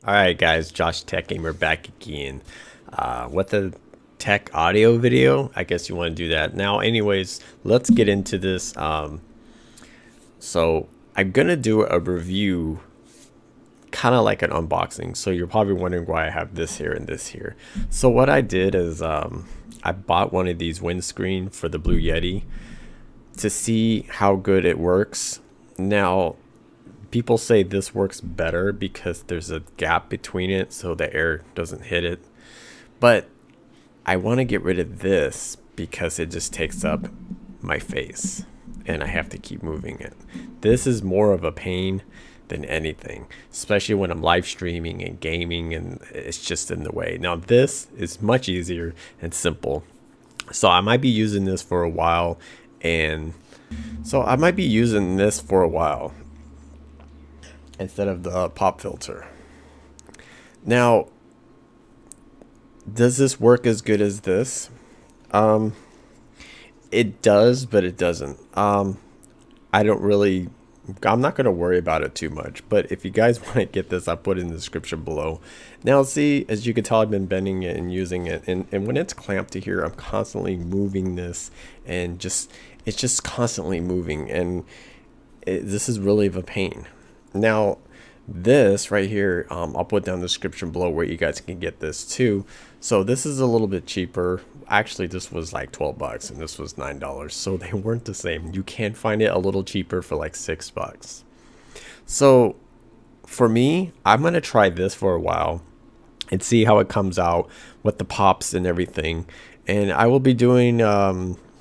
Alright guys, Josh Tech Gamer back again with a tech audio video. I guess you want to do that. Now anyways, let's get into this. So I'm gonna do a review, kind of like an unboxing. So you're probably wondering why I have this here and this here. So what I did is I bought one of these Windscreen for the Blue Yeti to see how good it works. Now people say this works better because there's a gap between it so the air doesn't hit it, but I want to get rid of this because it just takes up my face and I have to keep moving it. This is more of a pain than anything, especially when I'm live streaming and gaming and it's just in the way. Now this is much easier and simple, so I might be using this for a while, instead of the pop filter. Now, does this work as good as this? It does, but it doesn't. I'm not going to worry about it too much, but if you guys want to get this, I'll put it in the description below. Now see, as you can tell, I've been bending it and using it, and when it's clamped to here, I'm constantly moving this, and it's just constantly moving, and this is really of a pain. Now this right here, I'll put down the description below where you guys can get this too. So this is a little bit cheaper. Actually, this was like 12 bucks and this was $9, so they weren't the same. You can find it a little cheaper for like 6 bucks. So for me, I'm gonna try this for a while and see how it comes out with the pops and everything, and I will be doing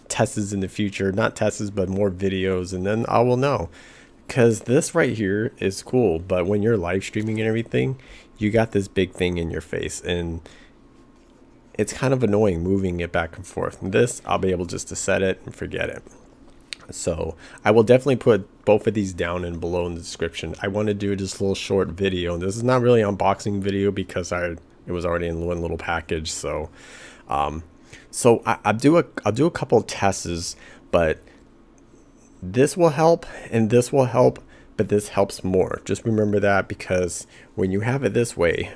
tests in the future. Not tests, but more videos, and then I will know. Because this right here is cool, but when you're live streaming and everything, you got this big thing in your face, and it's kind of annoying moving it back and forth. And this, I'll be able just to set it and forget it. So I will definitely put both of these down and below in the description. I want to do just a little short video. This is not really an unboxing video because it was already in one little package. So I'll do a couple of tests, but this will help and this will help, but this helps more. Just remember that, because when you have it this way,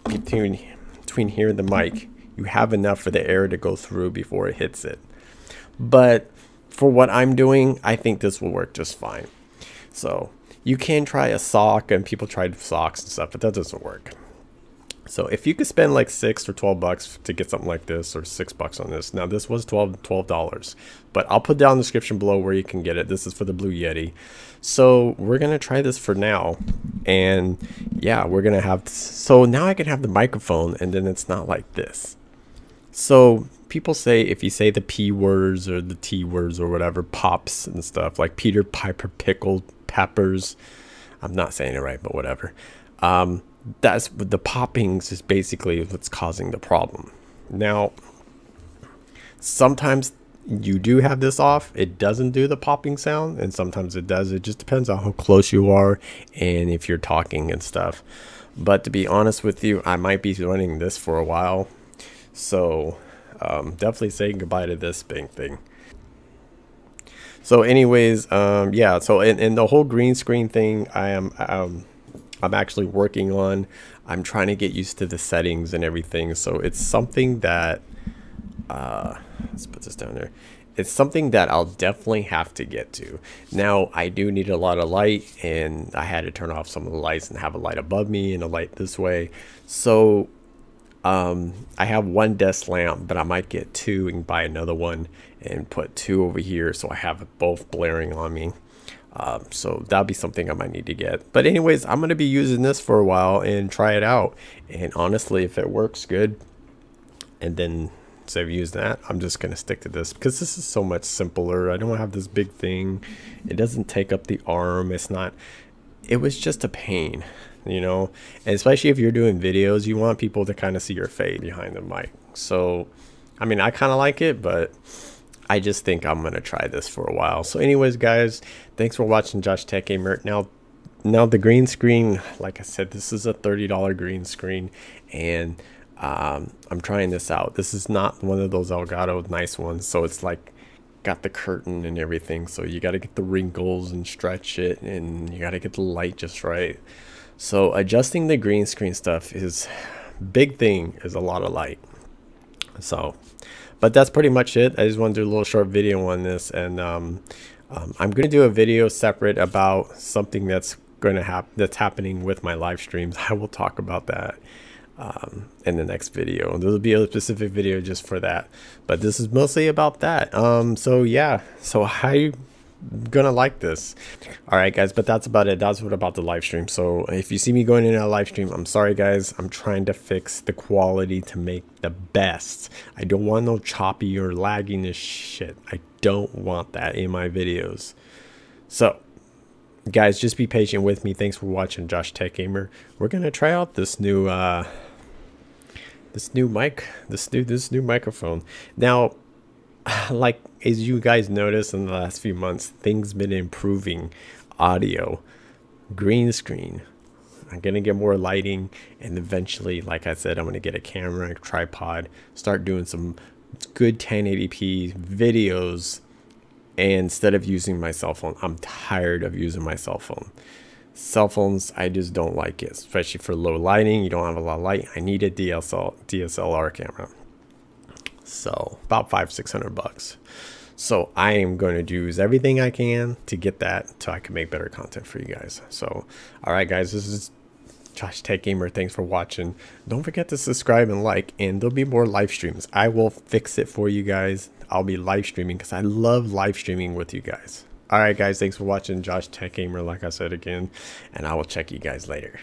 between here and the mic, you have enough for the air to go through before it hits it. But for what I'm doing, I think this will work just fine. So you can try a sock, and people tried socks and stuff, but that doesn't work. So if you could spend like 6 or 12 bucks to get something like this, or 6 bucks on this. Now this was $12, but I'll put down in the description below where you can get it. This is for the Blue Yeti. So we're going to try this for now. And yeah, we're going to have, so now I can have the microphone, and then it's not like this. So people say, if you say the P words or the T words or whatever, pops and stuff like Peter Piper pickled peppers. I'm not saying it right, but whatever. That's the poppings is basically what's causing the problem. Now, sometimes you do have this off, it doesn't do the popping sound, and sometimes it does. It just depends on how close you are and if you're talking and stuff. But to be honest with you, I might be running this for a while, so definitely saying goodbye to this big thing. So anyways, yeah, so in the whole green screen thing, I'm actually working on. I'm trying to get used to the settings and everything. So it's something that, let's put this down there. It's something that I'll definitely have to get to. Now, I do need a lot of light, and I had to turn off some of the lights and have a light above me and a light this way. So I have one desk lamp, but I might get 2 and buy another one and put 2 over here so I have both blaring on me. So that'll be something I might need to get. But anyways, I'm going to be using this for a while and try it out. And honestly, if it works good, and then instead of using that, I'm just going to stick to this because this is so much simpler. I don't have this big thing. It doesn't take up the arm. It was just a pain, you know, and especially if you're doing videos, you want people to kind of see your face behind the mic. So, I mean, I kind of like it, but I just think I'm going to try this for a while. So anyways, guys, thanks for watching Josh Tech Gamer. Now the green screen, like I said, this is a $30 green screen, and I'm trying this out. This is not one of those Elgato nice ones. So it's like got the curtain and everything. So you got to get the wrinkles and stretch it, and you got to get the light just right. So adjusting the green screen stuff is big thing, is a lot of light. So, but that's pretty much it. I just want to do a little short video on this, and I'm going to do a video separate about something that's going to happen, that's happening with my live streams. I will talk about that in the next video. There'll be a specific video just for that, but this is mostly about that. So yeah, so how gonna like this. All right guys, but that's about it. That's what about the live stream. So if you see me going in a live stream, I'm sorry guys, I'm trying to fix the quality to make the best. I don't want no choppy or lagginess shit. I don't want that in my videos. So guys, just be patient with me. Thanks for watching Josh Tech Gamer. We're gonna try out this new microphone. Now, like as you guys noticed in the last few months, things been improving. Audio, green screen, I'm gonna get more lighting, and eventually, like I said, I'm gonna get a camera, a tripod, start doing some good 1080p videos. And instead of using my cell phone, I'm tired of using my cell phone. Cell phones, I just don't like it, especially for low lighting. You don't have a lot of light. I need a DSLR camera. So about $500-600. So I am going to use everything I can to get that so I can make better content for you guys. So all right guys, this is Josh Tech Gamer. Thanks for watching. Don't forget to subscribe and like, and there'll be more live streams. I will fix it for you guys. I'll be live streaming because I love live streaming with you guys. All right guys, thanks for watching Josh Tech Gamer, like I said again, and I will check you guys later.